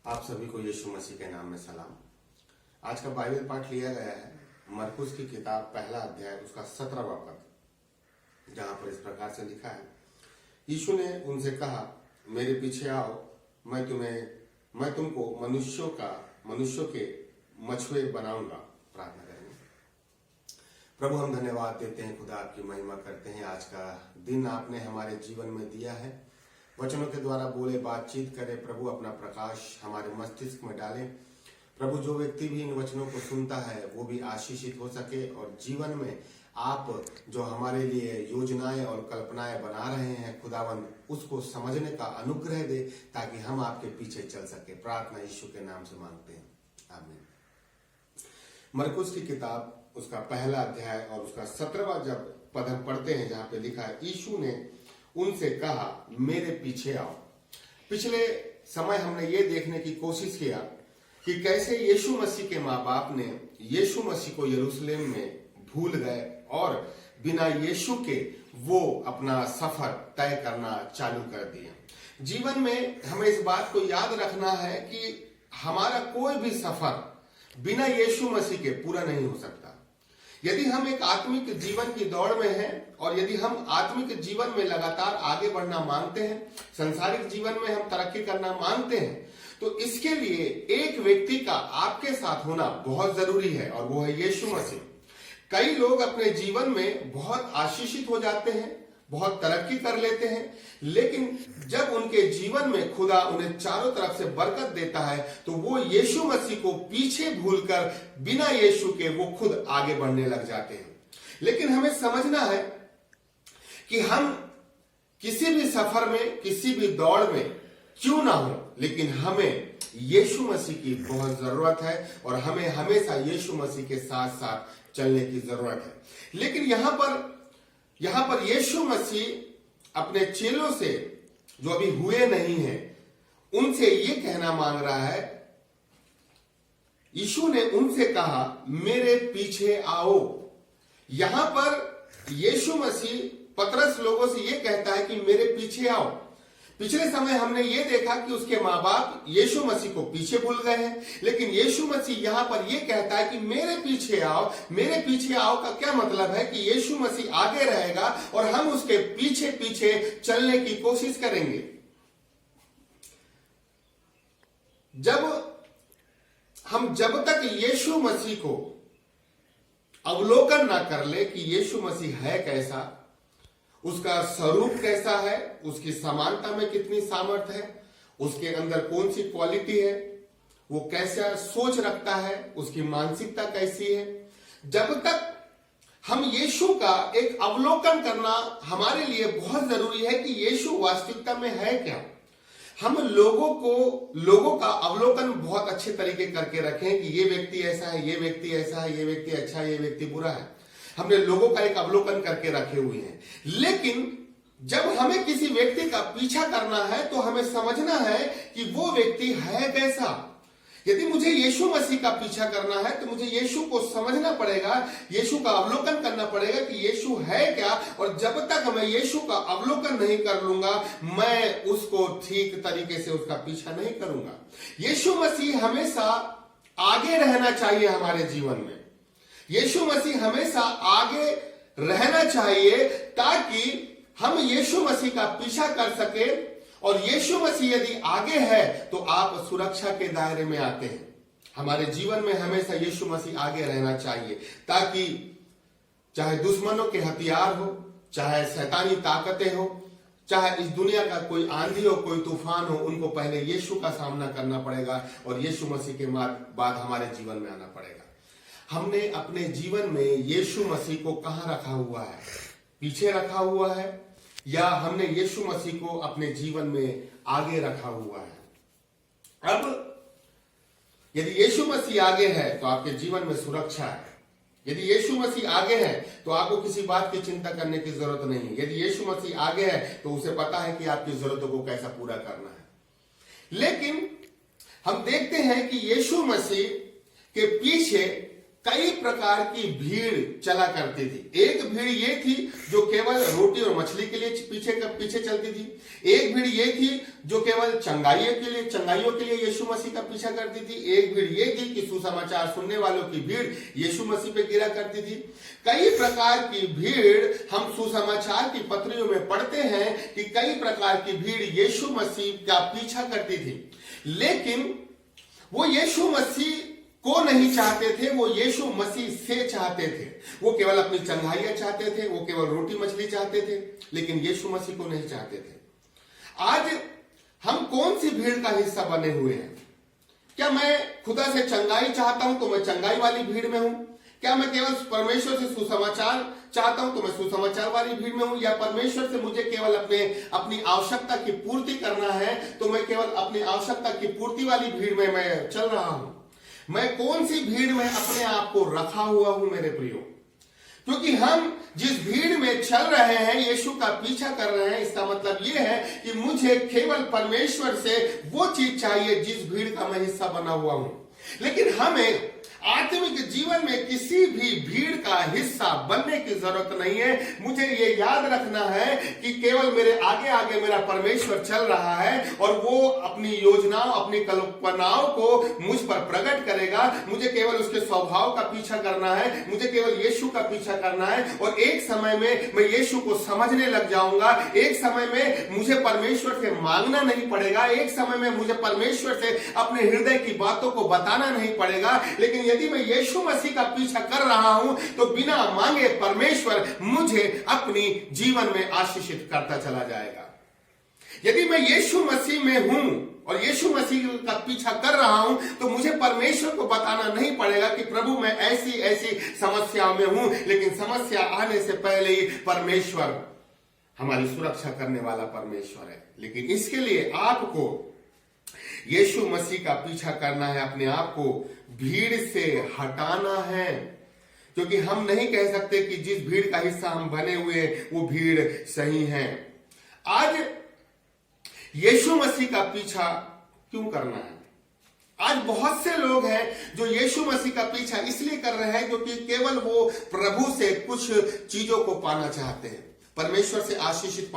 आप सभी को यीशु मसीह के नाम में सलाम। आज का बाइबल पाठ लिया गया है मरकुस की किताब पहला अध्याय उसका 17वां पद, जहां पर इस प्रकार से लिखा है, यीशु ने उनसे कहा, मेरे पीछे आओ, मैं तुमको मनुष्यों के मछुए बनाऊंगा। प्रार्थना करेंगे। प्रभु, हम धन्यवाद देते हैं, खुदा आपकी महिमा करते हैं। आज का दिन आपने हमारे जीवन में दिया है, वचनों के द्वारा बोले, बातचीत करे। प्रभु, अपना प्रकाश हमारे मस्तिष्क में डाले। प्रभु, जो व्यक्ति भी इन वचनों को सुनता है वो भी आशीषित हो सके और जीवन में आप जो हमारे लिए योजनाएं और कल्पनाएं बना रहे हैं खुदावंद, उसको समझने का अनुग्रह दे ताकि हम आपके पीछे चल सके। प्रार्थना यीशु के नाम से मांगते हैं, आमीन। मरकुस की किताब उसका पहला अध्याय और उसका 17वां जब पद हम पढ़ते हैं, जहां पे लिखा है, यीशु ने उनसे कहा, मेरे पीछे आओ। पिछले समय हमने ये देखने की कोशिश किया कि कैसे यीशु मसीह के माँ बाप ने यीशु मसीह को यरूशलेम में भूल गए और बिना यीशु के वो अपना सफर तय करना चालू कर दिया। जीवन में हमें इस बात को याद रखना है कि हमारा कोई भी सफर बिना यीशु मसीह के पूरा नहीं हो सकता। यदि हम एक आत्मिक जीवन की दौड़ में हैं और यदि हम आत्मिक जीवन में लगातार आगे बढ़ना मांगते हैं, संसारिक जीवन में हम तरक्की करना मांगते हैं, तो इसके लिए एक व्यक्ति का आपके साथ होना बहुत जरूरी है और वो है यीशु मसीह। कई लोग अपने जीवन में बहुत आशीषित हो जाते हैं, बहुत तरक्की कर लेते हैं, लेकिन जब उनके जीवन में खुदा उन्हें चारों तरफ से बरकत देता है तो वो यीशु मसीह को पीछे भूलकर बिना यीशु के वो खुद आगे बढ़ने लग जाते हैं। लेकिन हमें समझना है कि हम किसी भी सफर में, किसी भी दौड़ में क्यों ना हो, लेकिन हमें यीशु मसीह की बहुत जरूरत है और हमें हमेशा यीशु मसीह के साथ साथ चलने की जरूरत है। लेकिन यहां पर यीशु मसीह अपने चेलों से जो अभी हुए नहीं हैं, उनसे ये कहना मांग रहा है। यीशु ने उनसे कहा, मेरे पीछे आओ। यहां पर यीशु मसीह पतरस लोगों से ये कहता है कि मेरे पीछे आओ। पिछले समय हमने ये देखा कि उसके माँ बाप यीशु मसीह को पीछे भूल गए हैं, लेकिन यीशु मसीह यहां पर ये कहता है कि मेरे पीछे आओ। मेरे पीछे आओ का क्या मतलब है कि यीशु मसीह आगे रहेगा और हम उसके पीछे पीछे चलने की कोशिश करेंगे। जब तक यीशु मसीह को अवलोकन ना कर ले कि यीशु मसीह है कैसा, उसका स्वरूप कैसा है, उसकी समानता में कितनी सामर्थ है, उसके अंदर कौन सी क्वालिटी है, वो कैसा सोच रखता है, उसकी मानसिकता कैसी है, जब तक हम यीशु का एक अवलोकन करना हमारे लिए बहुत जरूरी है कि यीशु वास्तविकता में है क्या। हम लोगों का अवलोकन बहुत अच्छे तरीके करके रखें कि ये व्यक्ति ऐसा है, ये व्यक्ति ऐसा है, ये व्यक्ति अच्छा है, ये व्यक्ति बुरा है। हमने लोगों का एक अवलोकन करके रखे हुए हैं, लेकिन जब हमें किसी व्यक्ति का पीछा करना है तो हमें समझना है कि वो व्यक्ति है कैसा। यदि मुझे यीशु मसीह का पीछा करना है तो मुझे यीशु को समझना पड़ेगा, यीशु का अवलोकन करना पड़ेगा कि यीशु है क्या। और जब तक मैं यीशु का अवलोकन नहीं कर लूंगा, मैं उसको ठीक तरीके से उसका पीछा नहीं करूंगा। यीशु मसीह हमेशा आगे रहना चाहिए हमारे जीवन में। यीशु मसीह हमेशा आगे रहना चाहिए ताकि हम यीशु मसीह का पीछा कर सके। और यीशु मसीह यदि आगे है तो आप सुरक्षा के दायरे में आते हैं। हमारे जीवन में हमेशा यीशु मसीह आगे रहना चाहिए ताकि चाहे दुश्मनों के हथियार हो, चाहे शैतानी ताकतें हो, चाहे इस दुनिया का कोई आंधी हो, कोई तूफान हो, उनको पहले यीशु का सामना करना पड़ेगा और यीशु मसीह के बाद हमारे जीवन में आना पड़ेगा। हमने अपने जीवन में यीशु मसीह को कहां रखा हुआ है? पीछे रखा हुआ है या हमने यीशु मसीह को अपने जीवन में आगे रखा हुआ है? अब यदि यीशु मसीह आगे है तो आपके जीवन में सुरक्षा है। यदि यीशु मसीह आगे है तो आपको किसी बात की चिंता करने की जरूरत नहीं है। यदि यीशु मसीह आगे है तो उसे पता है कि आपकी जरूरतों को कैसा पूरा करना है। लेकिन हम देखते हैं कि यीशु मसीह के पीछे कई प्रकार की भीड़ चला करती थी। एक भीड़ ये थी जो केवल रोटी और मछली के लिए पीछे चलती थी। एक भीड़ ये थी जो केवल चंगाइयों के लिए यीशु मसीह का पीछा करती थी। एक भीड़ ये थी कि सुसमाचार सुनने वालों की भीड़ यीशु मसीह पे गिरा करती थी। कई प्रकार की भीड़ हम सुसमाचार की पत्रियों में पढ़ते हैं कि कई प्रकार की भीड़ यीशु मसीह का पीछा करती थी, लेकिन वो यीशु मसीह को नहीं चाहते थे, वो यीशु मसीह से चाहते थे। वो केवल अपनी चंगाइयां चाहते थे, वो केवल रोटी मछली चाहते थे, लेकिन यीशु मसीह को नहीं चाहते थे। आज हम कौन सी भीड़ का हिस्सा बने हुए हैं? क्या मैं खुदा से चंगाई चाहता हूं तो मैं चंगाई वाली भीड़ में हूं? क्या मैं केवल परमेश्वर से सुसमाचार चाहता हूं तो मैं सुसमाचार वाली भीड़ में हूं? या परमेश्वर से मुझे केवल अपनी आवश्यकता की पूर्ति करना है तो मैं केवल अपनी आवश्यकता की पूर्ति वाली भीड़ में मैं चल रहा हूं? मैं कौन सी भीड़ में अपने आप को रखा हुआ हूं मेरे प्रियो? क्योंकि हम जिस भीड़ में चल रहे हैं, यीशु का पीछा कर रहे हैं, इसका मतलब यह है कि मुझे केवल परमेश्वर से वो चीज चाहिए जिस भीड़ का मैं हिस्सा बना हुआ हूं। लेकिन हमें आत्मिक जीवन में किसी भी भीड़ का हिस्सा बनने की जरूरत नहीं है। मुझे ये याद रखना है कि केवल मेरे आगे आगे मेरा परमेश्वर चल रहा है और वो अपनी योजनाओं, अपनी कल्पनाओं को मुझ पर प्रकट करेगा। मुझे केवल उसके स्वभाव का पीछा करना है, मुझे केवल यीशु का पीछा करना है और एक समय में मैं यीशु को समझने लग जाऊंगा। एक समय में मुझे परमेश्वर से मांगना नहीं पड़ेगा, एक समय में मुझे परमेश्वर से अपने हृदय की बातों को बताना नहीं पड़ेगा। लेकिन यदि मैं यीशु मसीह का पीछा कर रहा हूं तो बिना मांगे परमेश्वर मुझे अपनी जीवन में आशीषित करता चला जाएगा। यदि मैं यीशु मसीह में हूं और यीशु मसीह का पीछा कर रहा हूं तो मुझे परमेश्वर को बताना नहीं पड़ेगा कि प्रभु मैं ऐसी ऐसी समस्याओं में हूं, लेकिन समस्या आने से पहले ही परमेश्वर हमारी सुरक्षा करने वाला परमेश्वर है। लेकिन इसके लिए आपको यीशु मसीह का पीछा करना है, अपने आप को भीड़ से हटाना है, क्योंकि हम नहीं कह सकते कि जिस भीड़ का हिस्सा हम बने हुए वो भीड़ सही है। आज यीशु मसीह का पीछा क्यों करना है? आज बहुत से लोग हैं जो यीशु मसीह का पीछा इसलिए कर रहे हैं क्योंकि केवल वो प्रभु से कुछ चीजों को पाना चाहते हैं, परमेश्वर से आशीषित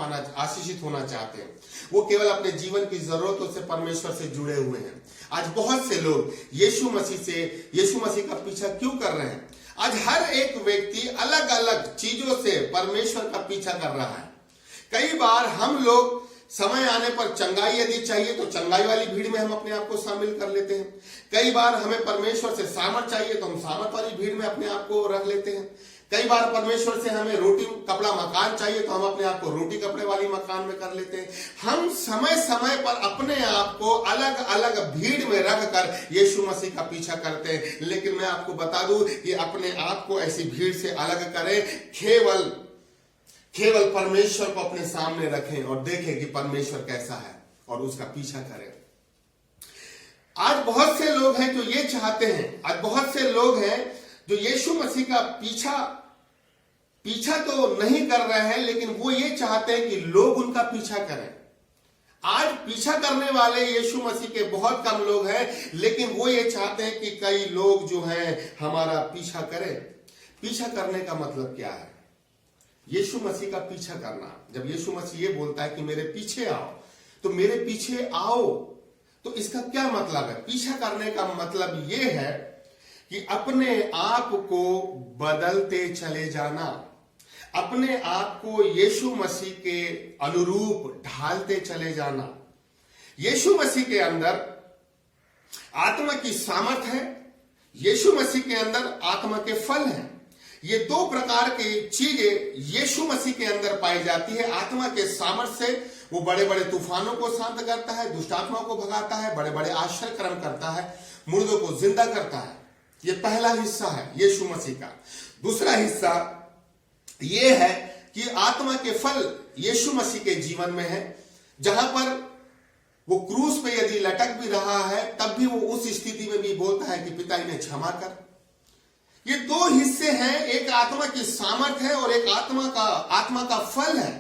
होना चाहते हैं। वो केवल अपने जीवन की जरूरतों से परमेश्वर से जुड़े हुए हैं। आज बहुत से लोग यीशु मसीह का पीछा क्यों कर रहे हैं? आज हर एक व्यक्ति अलग अलग चीजों से परमेश्वर का पीछा कर रहा है। कई बार हम लोग समय आने पर चंगाई यदि चाहिए तो चंगाई वाली भीड़ में हम अपने आप को शामिल कर लेते हैं। कई बार हमें परमेश्वर से सामर्थ चाहिए तो हम सामर्थ वाली भीड़ में अपने आप को रख लेते हैं। कई बार परमेश्वर से हमें रोटी कपड़ा मकान चाहिए तो हम अपने आप को रोटी कपड़े वाली मकान में कर लेते हैं। हम समय समय पर अपने आप को अलग अलग भीड़ में रखकर यीशु मसीह का पीछा करते हैं। लेकिन मैं आपको बता दूं कि अपने आप को ऐसी भीड़ से अलग करें, केवल परमेश्वर को अपने सामने रखें और देखें कि परमेश्वर कैसा है और उसका पीछा करें। आज बहुत से लोग हैं जो ये चाहते हैं, आज बहुत से लोग हैं जो यीशु मसीह का पीछा तो नहीं कर रहे हैं, लेकिन वो ये चाहते हैं कि लोग उनका पीछा करें। आज पीछा करने वाले यीशु मसीह के बहुत कम लोग हैं, लेकिन वो ये चाहते हैं कि कई लोग जो हैं हमारा पीछा करें। पीछा करने का मतलब क्या है? यीशु मसीह का पीछा करना। जब यीशु मसीह ये बोलता है कि मेरे पीछे आओ, तो मेरे पीछे आओ, तो इसका क्या मतलब है? पीछा करने का मतलब ये है कि अपने आप को बदलते चले जाना, अपने आप को यीशु मसीह के अनुरूप ढालते चले जाना। यीशु मसीह के अंदर आत्मा की सामर्थ है, यीशु मसीह के अंदर आत्मा के फल हैं। ये दो प्रकार की चीजें यीशु मसीह के अंदर पाई जाती है। आत्मा के सामर्थ्य से वो बड़े बड़े तूफानों को शांत करता है, दुष्ट आत्मा को भगाता है, बड़े बड़े आश्चर्य कर्म करता है, मुर्दों को जिंदा करता है। ये पहला हिस्सा है यीशु मसीह का। दूसरा हिस्सा ये है कि आत्मा के फल यीशु मसीह के जीवन में है, जहां पर वो क्रूस पे यदि लटक भी रहा है तब भी वो उस स्थिति में भी बोलता है कि पिता इन्हें क्षमा कर। ये दो हिस्से हैं, एक आत्मा की सामर्थ है और एक आत्मा का फल है।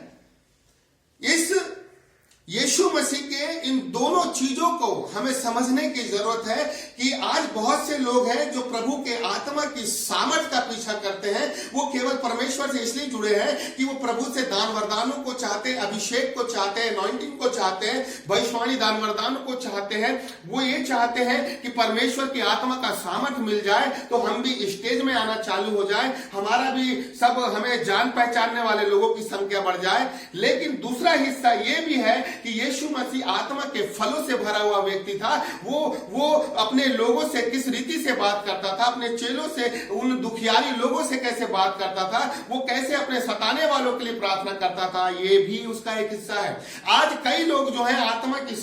यीशु मसीह के इन दोनों चीजों को हमें समझने की जरूरत है कि आज बहुत से लोग हैं जो प्रभु के आत्मा की सामर्थ का पीछा करते हैं। वो केवल परमेश्वर से इसलिए जुड़े हैं कि वो प्रभु से दान वरदानों को चाहते हैं, अभिषेक को चाहते हैं, अनॉइंटिंग को चाहते हैं, भविष्यवाणी दान वरदानों को चाहते हैं। वो ये चाहते हैं कि परमेश्वर की आत्मा का सामर्थ मिल जाए तो हम भी स्टेज में आना चालू हो जाए, हमारा भी सब हमें जान पहचानने वाले लोगों की संख्या बढ़ जाए। लेकिन दूसरा हिस्सा ये भी है कि यीशु मसीह आत्मा के फलों से भरा हुआ व्यक्ति था। वो अपने लोगों से किस रीति से बात करता था, अपने चेलों से, उन दुखियारी लोगों से कैसे बात करता था, वो कैसे अपने सताने वालों के लिए प्रार्थना करता था, ये भी उसका एक हिस्सा है। आज कई लोग जो है आत्मा की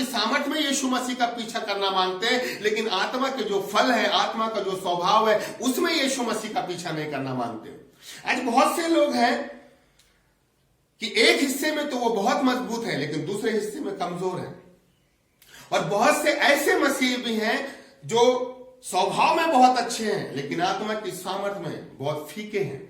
सामर्थ में यीशु मसीह का पीछा करना मांगते हैं, लेकिन आत्मा के जो फल है, आत्मा का जो स्वभाव है, उसमें यीशु मसीह का पीछा नहीं करना मांगते। आज बहुत से लोग हैं कि एक हिस्से में तो वो बहुत मजबूत है लेकिन दूसरे हिस्से में कमजोर है। और बहुत से ऐसे मसीह भी हैं जो स्वभाव में बहुत अच्छे हैं लेकिन आत्मा की सामर्थ में बहुत फीके हैं।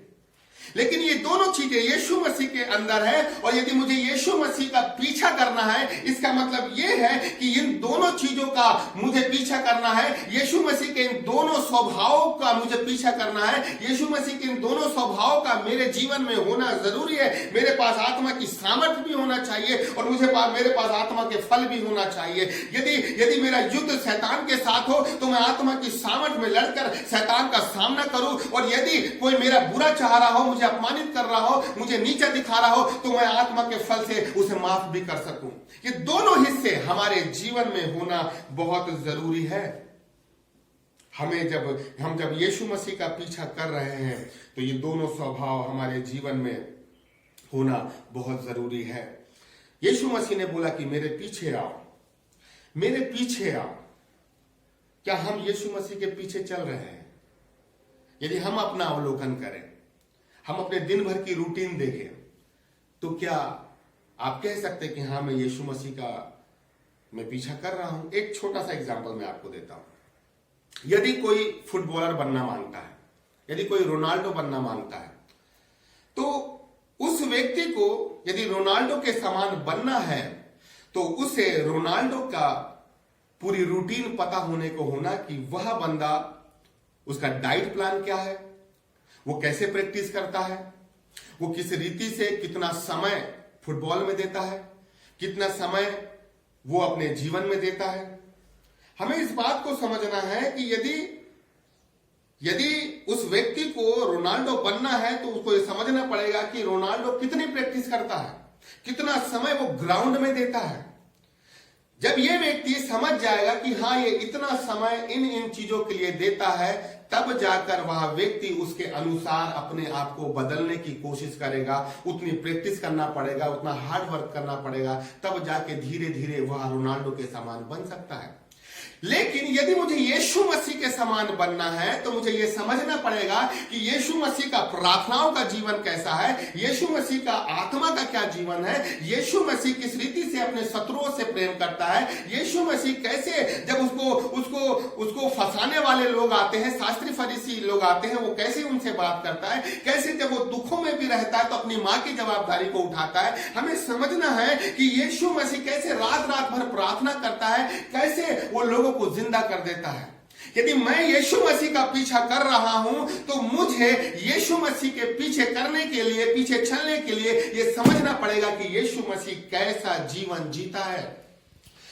लेकिन ये दोनों चीजें यीशु मसीह के अंदर है, और यदि मुझे यीशु मसीह का पीछा करना है, इसका मतलब ये है कि इन दोनों चीजों का मुझे पीछा करना है। यीशु मसीह के इन दोनों स्वभावों का मुझे पीछा करना है। यीशु मसीह के इन दोनों स्वभावों का मेरे जीवन में होना जरूरी है। मेरे पास आत्मा की सामर्थ्य भी होना चाहिए और मेरे पास आत्मा के फल भी होना चाहिए। यदि मेरा युद्ध शैतान के साथ हो तो मैं आत्मा की सामर्थ्य में लड़कर शैतान का सामना करूं, और यदि कोई मेरा बुरा चाह रहा हो, मुझे अपमानित कर रहा हो, मुझे नीचा दिखा रहा हो, तो मैं आत्मा के फल से उसे माफ भी कर सकूं। ये दोनों हिस्से हमारे जीवन में होना बहुत जरूरी है। हम जब यीशु मसीह का पीछा कर रहे हैं तो ये दोनों स्वभाव हमारे जीवन में होना बहुत जरूरी है। यीशु मसीह ने बोला कि मेरे पीछे आओ, मेरे पीछे आओ। क्या हम यीशु मसीह के पीछे चल रहे हैं? यदि हम अपना अवलोकन करें, हम अपने दिन भर की रूटीन देखें, तो क्या आप कह सकते हैं कि हाँ, मैं यीशु मसीह का मैं पीछा कर रहा हूं? एक छोटा सा एग्जांपल मैं आपको देता हूं। यदि कोई फुटबॉलर बनना मांगता है, यदि कोई रोनाल्डो बनना मांगता है, तो उस व्यक्ति को यदि रोनाल्डो के समान बनना है तो उसे रोनाल्डो का पूरी रूटीन पता होने को होना कि वह बंदा, उसका डाइट प्लान क्या है, वो कैसे प्रैक्टिस करता है, वो किस रीति से कितना समय फुटबॉल में देता है, कितना समय वो अपने जीवन में देता है। हमें इस बात को समझना है कि यदि उस व्यक्ति को रोनाल्डो बनना है तो उसको ये समझना पड़ेगा कि रोनाल्डो कितनी प्रैक्टिस करता है, कितना समय वो ग्राउंड में देता है। जब ये व्यक्ति समझ जाएगा कि हाँ, ये इतना समय इन चीजों के लिए देता है, तब जाकर वह व्यक्ति उसके अनुसार अपने आप को बदलने की कोशिश करेगा। उतनी प्रैक्टिस करना पड़ेगा, उतना हार्ड वर्क करना पड़ेगा, तब जाके धीरे धीरे वह रोनाल्डो के समान बन सकता है। लेकिन यदि मुझे यीशु मसीह के समान बनना है तो मुझे यह समझना पड़ेगा कि यीशु मसीह का प्रार्थनाओं का जीवन कैसा है, यीशु मसीह का आत्मा का क्या जीवन है, यीशु मसीह किस रीति से अपने शत्रुओं से प्रेम करता है, यीशु मसीह कैसे जब उसको फंसाने वाले लोग आते हैं, शास्त्री फरीसी लोग आते हैं, वो कैसे उनसे बात करता है, कैसे जब वो दुखों में भी रहता है तो अपनी मां की जवाबदारी को उठाता है। हमें समझना है कि यीशु मसीह कैसे रात रात भर प्रार्थना करता है, कैसे वो लोगों को जिंदा कर देता है। यदि मैं यीशु मसीह का पीछा कर रहा हूं तो मुझे यीशु मसीह के पीछे करने के लिए, पीछे चलने के लिए यह समझना पड़ेगा कि यीशु मसीह कैसा जीवन जीता है।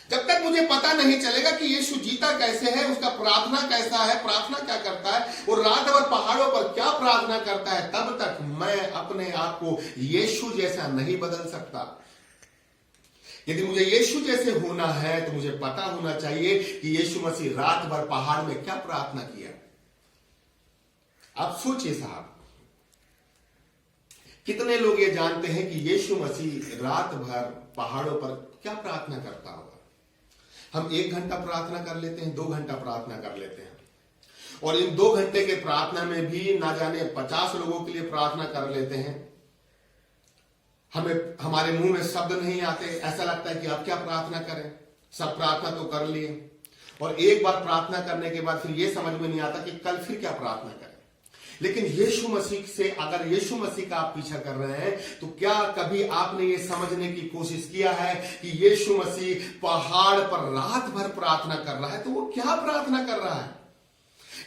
जब तक मुझे पता नहीं चलेगा कि यीशु जीता कैसे है, उसका प्रार्थना कैसा है, प्रार्थना क्या करता है, और रात भर पहाड़ों पर क्या प्रार्थना करता है, तब तक मैं अपने आप को यीशु जैसा नहीं बदल सकता। यदि मुझे यीशु जैसे होना है तो मुझे पता होना चाहिए कि यीशु मसीह रात भर पहाड़ में क्या प्रार्थना किया। आप सोचिए साहब, कितने लोग ये जानते हैं कि यीशु मसीह रात भर पहाड़ों पर क्या प्रार्थना करता होगा? हम 1 घंटा प्रार्थना कर लेते हैं, 2 घंटा प्रार्थना कर लेते हैं, और इन 2 घंटे के प्रार्थना में भी ना जाने 50 लोगों के लिए प्रार्थना कर लेते हैं। हमारे मुंह में शब्द नहीं आते, ऐसा लगता है कि अब क्या प्रार्थना करें, सब प्रार्थना तो कर लिए, और एक बार प्रार्थना करने के बाद फिर ये समझ में नहीं आता कि कल फिर क्या प्रार्थना करें। लेकिन यीशु मसीह से, अगर यीशु मसीह का आप पीछा कर रहे हैं, तो क्या कभी आपने ये समझने की कोशिश किया है कि यीशु मसीह पहाड़ पर रात भर प्रार्थना कर रहा है? तो वो क्या प्रार्थना कर रहा है?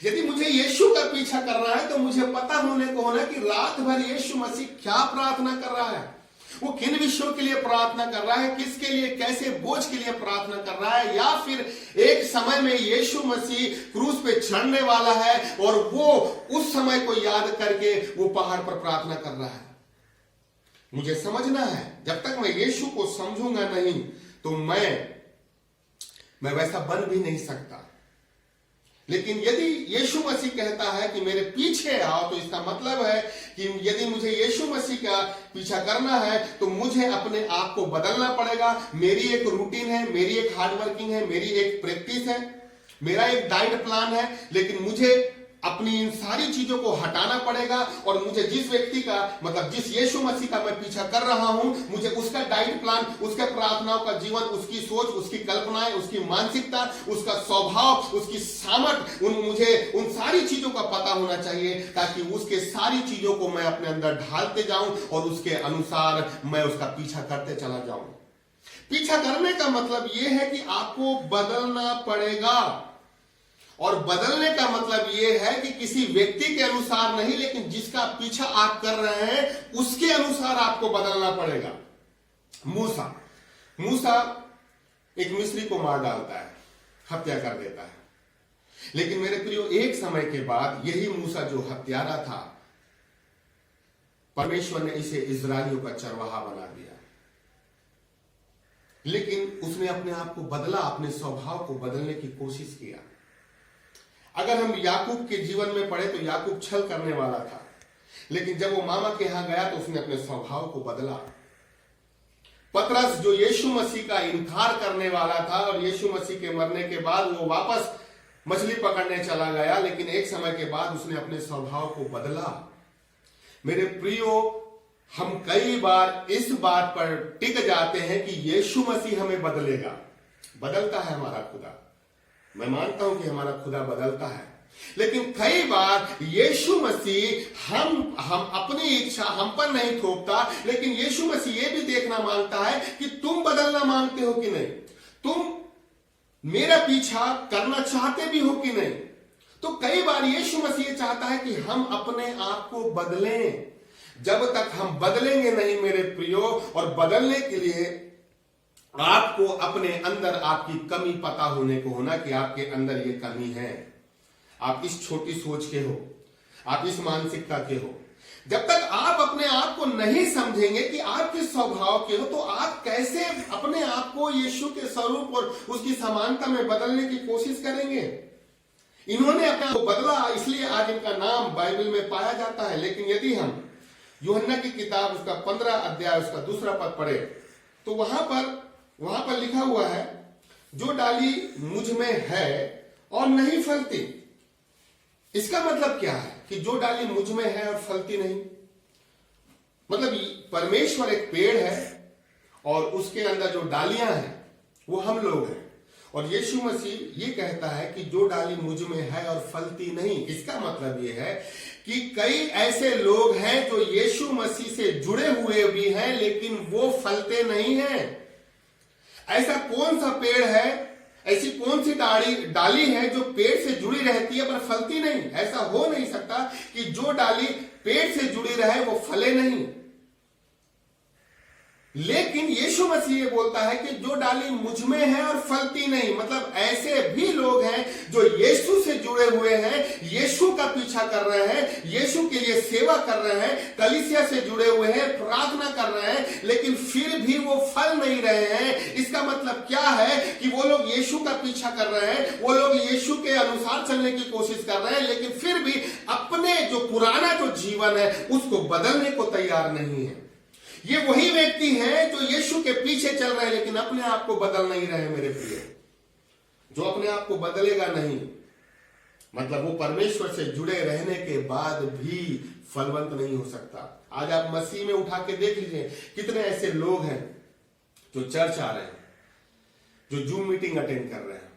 यदि मुझे यीशु का पीछा करना है तो मुझे पता होने को होना कि रात भर यीशु मसीह क्या प्रार्थना कर रहा है, वो किन विषयों के लिए प्रार्थना कर रहा है, किसके लिए, कैसे बोझ के लिए प्रार्थना कर रहा है, या फिर एक समय में यीशु मसीह क्रूस पे चढ़ने वाला है और वो उस समय को याद करके वो पहाड़ पर प्रार्थना कर रहा है। मुझे समझना है, जब तक मैं यीशु को समझूंगा नहीं तो मैं वैसा बन भी नहीं सकता। लेकिन यदि यीशु मसीह कहता है कि मेरे पीछे आओ, तो इसका मतलब है कि यदि मुझे यीशु मसीह का पीछा करना है तो मुझे अपने आप को बदलना पड़ेगा। मेरी एक रूटीन है, मेरी एक हार्ड वर्किंग है, मेरी एक प्रैक्टिस है, मेरा एक डाइट प्लान है, लेकिन मुझे अपनी इन सारी चीजों को हटाना पड़ेगा और मुझे जिस व्यक्ति का, मतलब जिस यीशु मसीह का मैं पीछा कर रहा हूं, मुझे उसका डाइट प्लान, उसके प्रार्थनाओं का जीवन, उसकी सोच, उसकी कल्पनाएं, उसकी मानसिकता, उसका स्वभाव, उसकी सामर्थ्य, मुझे उन सारी चीजों का पता होना चाहिए, ताकि उसके सारी चीजों को मैं अपने अंदर ढालते जाऊं और उसके अनुसार मैं उसका पीछा करते चला जाऊं। पीछा करने का मतलब यह है कि आपको बदलना पड़ेगा, और बदलने का मतलब यह है कि किसी व्यक्ति के अनुसार नहीं, लेकिन जिसका पीछा आप कर रहे हैं उसके अनुसार आपको बदलना पड़ेगा। मूसा एक मिस्री को मार डालता है, हत्या कर देता है, लेकिन मेरे प्रियो एक समय के बाद यही मूसा जो हत्यारा था, परमेश्वर ने इसे इजरायलियों का चरवाहा बना दिया। लेकिन उसने अपने आप को बदला, अपने स्वभाव को बदलने की कोशिश किया। अगर हम याकूब के जीवन में पढ़े तो याकूब छल करने वाला था, लेकिन जब वो मामा के यहां गया तो उसने अपने स्वभाव को बदला। पतरस जो यीशु मसीह का इनकार करने वाला था और यीशु मसीह के मरने के बाद वो वापस मछली पकड़ने चला गया, लेकिन एक समय के बाद उसने अपने स्वभाव को बदला। मेरे प्रियो, हम कई बार इस बात पर टिक जाते हैं कि यीशु मसीह हमें बदलेगा। बदलता है हमारा खुदा, मैं मानता हूं कि हमारा खुदा बदलता है, लेकिन कई बार यीशु मसीह हम अपनी इच्छा हम पर नहीं थोपता, लेकिन यीशु मसीह ये भी देखना मांगता है कि तुम बदलना मांगते हो कि नहीं, तुम मेरा पीछा करना चाहते भी हो कि नहीं। तो कई बार यीशु मसीह चाहता है कि हम अपने आप को बदलें। जब तक हम बदलेंगे नहीं मेरे प्रियो, और बदलने के लिए आपको अपने अंदर आपकी कमी पता होने को होना कि आपके अंदर ये कमी है, आप इस छोटी सोच के हो, आप इस मानसिकता के हो। जब तक आप अपने आप को नहीं समझेंगे कि आप किस स्वभाव के हो, तो आप कैसे अपने आप को यीशु के स्वरूप और उसकी समानता में बदलने की कोशिश करेंगे। इन्होंने अपने आप को बदला, इसलिए आज इनका नाम बाइबल में पाया जाता है। लेकिन यदि हम यूहन्ना की किताब उसका 15 अध्याय उसका 2 पद पढ़े तो वहां पर लिखा हुआ है, जो डाली मुझ में है और नहीं फलती। इसका मतलब क्या है कि जो डाली मुझ में है और फलती नहीं? मतलब परमेश्वर एक पेड़ है और उसके अंदर जो डालियां हैं वो हम लोग हैं, और यीशु मसीह ये कहता है कि जो डाली मुझ में है और फलती नहीं। इसका मतलब ये है कि कई ऐसे लोग हैं जो यीशु मसीह से जुड़े हुए भी हैं, लेकिन वो फलते नहीं हैं। ऐसा कौन सा पेड़ है, ऐसी कौन सी डाली है जो पेड़ से जुड़ी रहती है पर फलती नहीं? ऐसा हो नहीं सकता कि जो डाली पेड़ से जुड़ी रहे वो फले नहीं। लेकिन यीशु मसीह ये बोलता है कि जो डाली मुझ में है और फलती नहीं, मतलब ऐसे भी लोग हैं जो यीशु से जुड़े हुए हैं, यीशु का पीछा कर रहे हैं, यीशु के लिए सेवा कर रहे हैं, कलीसिया से जुड़े हुए हैं, प्रार्थना कर रहे हैं, लेकिन फिर भी वो फल नहीं रहे हैं। इसका मतलब क्या है कि वो लोग यीशु का पीछा कर रहे हैं, वो लोग यीशु के अनुसार चलने की कोशिश कर रहे हैं, लेकिन फिर भी अपने जो पुराना जो जीवन है उसको बदलने को तैयार नहीं है। ये वही व्यक्ति है जो यीशु के पीछे चल रहे हैं, लेकिन अपने आप को बदल नहीं रहे। मेरे प्रिय, जो अपने आप को बदलेगा नहीं, मतलब वो परमेश्वर से जुड़े रहने के बाद भी फलवंत नहीं हो सकता। आज आप मसीह में उठा के देख लीजिए, कितने ऐसे लोग हैं जो चर्च आ रहे हैं, जो जूम मीटिंग अटेंड कर रहे हैं,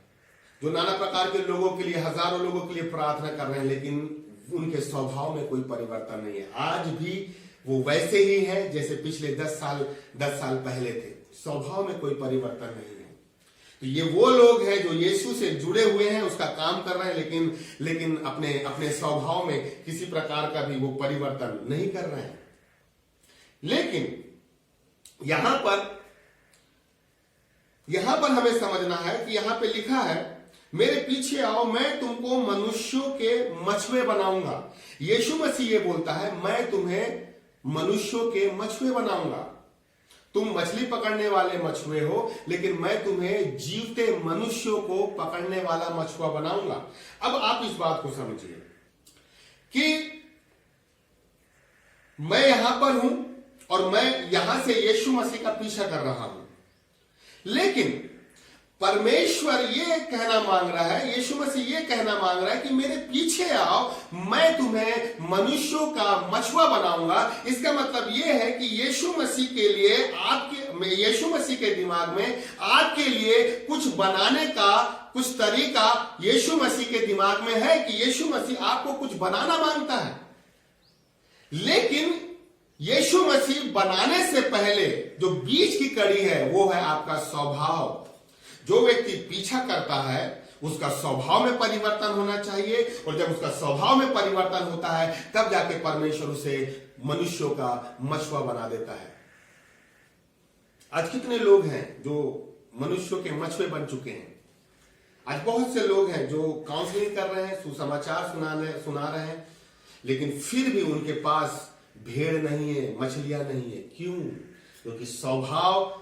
जो नाना प्रकार के लोगों के लिए, हजारों लोगों के लिए प्रार्थना कर रहे हैं, लेकिन उनके स्वभाव में कोई परिवर्तन नहीं है। आज भी वो वैसे ही है जैसे पिछले 10 साल पहले थे। स्वभाव में कोई परिवर्तन नहीं है। तो ये वो लोग हैं जो यीशु से जुड़े हुए हैं, उसका काम कर रहे हैं, लेकिन अपने स्वभाव में किसी प्रकार का भी वो परिवर्तन नहीं कर रहे हैं। लेकिन यहां पर हमें समझना है कि यहां पे लिखा है, मेरे पीछे आओ, मैं तुमको मनुष्यों के मछुए बनाऊंगा। यीशु मसीह ये बोलता है, मैं तुम्हें मनुष्यों के मछुए बनाऊंगा। तुम मछली पकड़ने वाले मछुए हो, लेकिन मैं तुम्हें जीवते मनुष्यों को पकड़ने वाला मछुआ बनाऊंगा। अब आप इस बात को समझिए कि मैं यहां पर हूं और मैं यहां से यीशु मसीह का पीछा कर रहा हूं, लेकिन परमेश्वर ये कहना मांग रहा है, यीशु मसीह ये कहना मांग रहा है कि मेरे पीछे आओ, मैं तुम्हें मनुष्यों का मछुआ बनाऊंगा। इसका मतलब ये है कि यीशु मसीह के लिए यीशु मसीह के दिमाग में आपके लिए कुछ बनाने का कुछ तरीका यीशु मसीह के दिमाग में है कि यीशु मसीह आपको कुछ बनाना मांगता है। लेकिन यीशु मसीह बनाने से पहले जो बीच की कड़ी है वो है आपका स्वभाव। जो व्यक्ति पीछा करता है उसका स्वभाव में परिवर्तन होना चाहिए, और जब उसका स्वभाव में परिवर्तन होता है तब जाके परमेश्वर उसे मनुष्यों का मछुआ बना देता है। आज कितने लोग हैं जो मनुष्यों के मछुए बन चुके हैं। आज बहुत से लोग हैं जो काउंसलिंग कर रहे हैं, सुसमाचार सुना रहे हैं, लेकिन फिर भी उनके पास भेड़ नहीं है, मछलियां नहीं है। क्यों? क्योंकि स्वभाव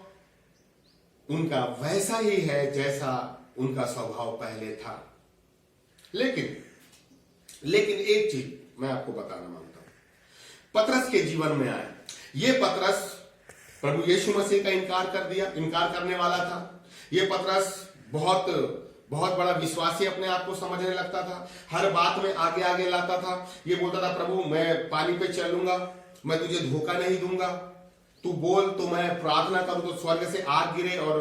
उनका वैसा ही है जैसा उनका स्वभाव पहले था। लेकिन एक चीज मैं आपको बताना मांगता हूं, पतरस के जीवन में आया। ये पतरस प्रभु यीशु मसीह का इनकार करने वाला था। ये पतरस बहुत बड़ा विश्वासी अपने आप को समझने लगता था। हर बात में आगे लाता था। ये बोलता था, प्रभु मैं पानी पे चलूंगा, मैं तुझे धोखा नहीं दूंगा, तू बोल तो मैं प्रार्थना करूं तो स्वर्ग से आग गिरे और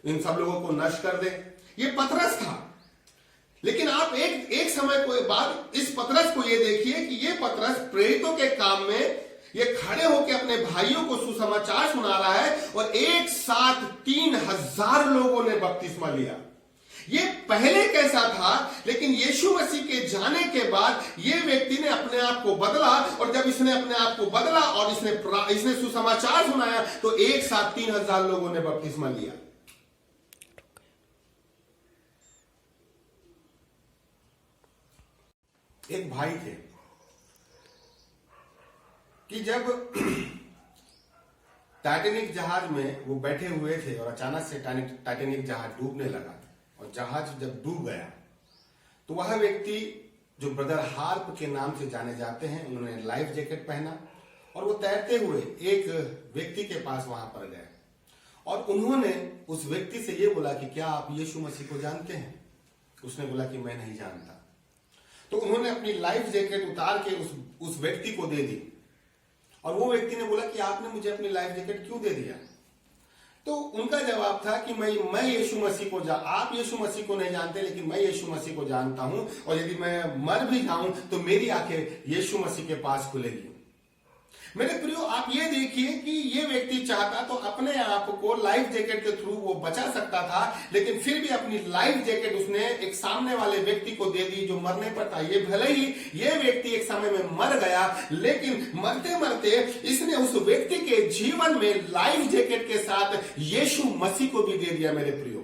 इन सब लोगों को नष्ट कर दे। ये पतरस था। लेकिन आप एक समय के बाद इस पतरस को ये देखिए कि ये पतरस प्रेरितों के काम में ये खड़े होकर अपने भाइयों को सुसमाचार सुना रहा है, और एक साथ 3000 लोगों ने बपतिस्मा लिया। ये पहले कैसा था, लेकिन यीशु मसीह के जाने के बाद ये व्यक्ति ने अपने आप को बदला, और जब इसने अपने आप को बदला और इसने सुसमाचार सुनाया तो एक साथ 3000 लोगों ने बपतिस्मा लिया। एक भाई थे कि जब टाइटैनिक जहाज में वो बैठे हुए थे और अचानक से टाइटैनिक जहाज डूबने लगा, और जहाज जब डूब गया तो वह व्यक्ति जो ब्रदर हार्प के नाम से जाने जाते हैं, उन्होंने लाइफ जैकेट पहना और वो तैरते हुए एक व्यक्ति के पास वहां पर गए, और उन्होंने उस व्यक्ति से ये बोला कि क्या आप यीशु मसीह को जानते हैं? उसने बोला कि मैं नहीं जानता। तो उन्होंने अपनी लाइफ जैकेट उतार के उस व्यक्ति को दे दी, और वो व्यक्ति ने बोला कि आपने मुझे अपनी लाइफ जैकेट क्यों दे दिया? तो उनका जवाब था कि मैं यीशु मसीह को आप यीशु मसीह को नहीं जानते, लेकिन मैं यीशु मसीह को जानता हूं, और यदि मैं मर भी जाऊं तो मेरी आंखें यीशु मसीह के पास खुलेगी। मेरे प्रियो, आप ये देखिए कि ये व्यक्ति चाहता तो अपने आप को लाइफ जैकेट के थ्रू वो बचा सकता था, लेकिन फिर भी अपनी लाइफ जैकेट उसने एक सामने वाले व्यक्ति को दे दी जो मरने पर था। ये भले ही ये व्यक्ति एक समय में मर गया, लेकिन मरते मरते इसने उस व्यक्ति के जीवन में लाइफ जैकेट के साथ यीशु मसीह को भी दे दिया। मेरे प्रियो,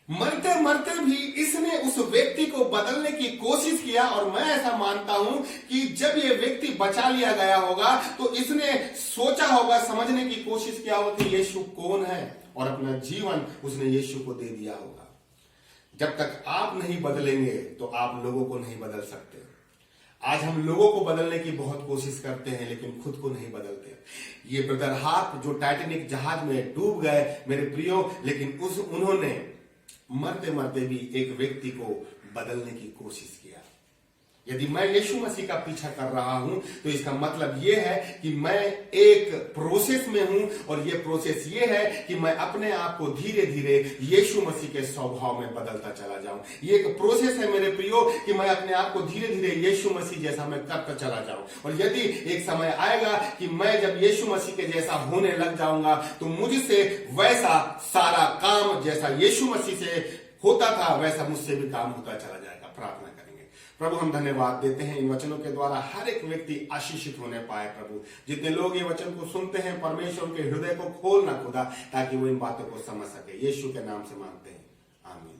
मरते मरते भी इसने उस व्यक्ति को बदलने की कोशिश किया, और मैं ऐसा मानता हूं कि जब ये व्यक्ति बचा लिया गया होगा तो इसने सोचा होगा, समझने की कोशिश किया होगा कि यीशु कौन है, और अपना जीवन उसने यीशु को दे दिया होगा। जब तक आप नहीं बदलेंगे तो आप लोगों को नहीं बदल सकते। आज हम लोगों को बदलने की बहुत कोशिश करते हैं, लेकिन खुद को नहीं बदलते। ये ब्रदर हार्प जो टाइटैनिक जहाज में डूब गए मेरे प्रियो, लेकिन उन्होंने मरते मरते भी एक व्यक्ति को बदलने की कोशिश किया। यदि मैं यीशु मसीह का पीछा कर रहा हूं तो इसका मतलब यह है कि मैं एक प्रोसेस में हूं, और यह प्रोसेस यह है कि मैं अपने आप को धीरे धीरे यीशु मसीह के स्वभाव में बदलता चला जाऊं। यह एक प्रोसेस है मेरे प्रियो कि मैं अपने आप को धीरे धीरे यीशु मसीह जैसा मैं करता चला जाऊं। और यदि एक समय आएगा कि मैं जब यीशु मसीह के जैसा होने लग जाऊंगा तो मुझसे वैसा सारा काम जैसा यीशु मसीह से होता था वैसा मुझसे भी काम होता चला जाएगा। प्रार्थना करेंगे। प्रभु, हम धन्यवाद देते हैं इन वचनों के द्वारा हर एक व्यक्ति आशीषित होने पाए। प्रभु, जितने लोग ये वचन को सुनते हैं, परमेश्वर के हृदय को खोलना खुदा, ताकि वो इन बातों को समझ सके। यीशु के नाम से मांगते हैं, आमीन।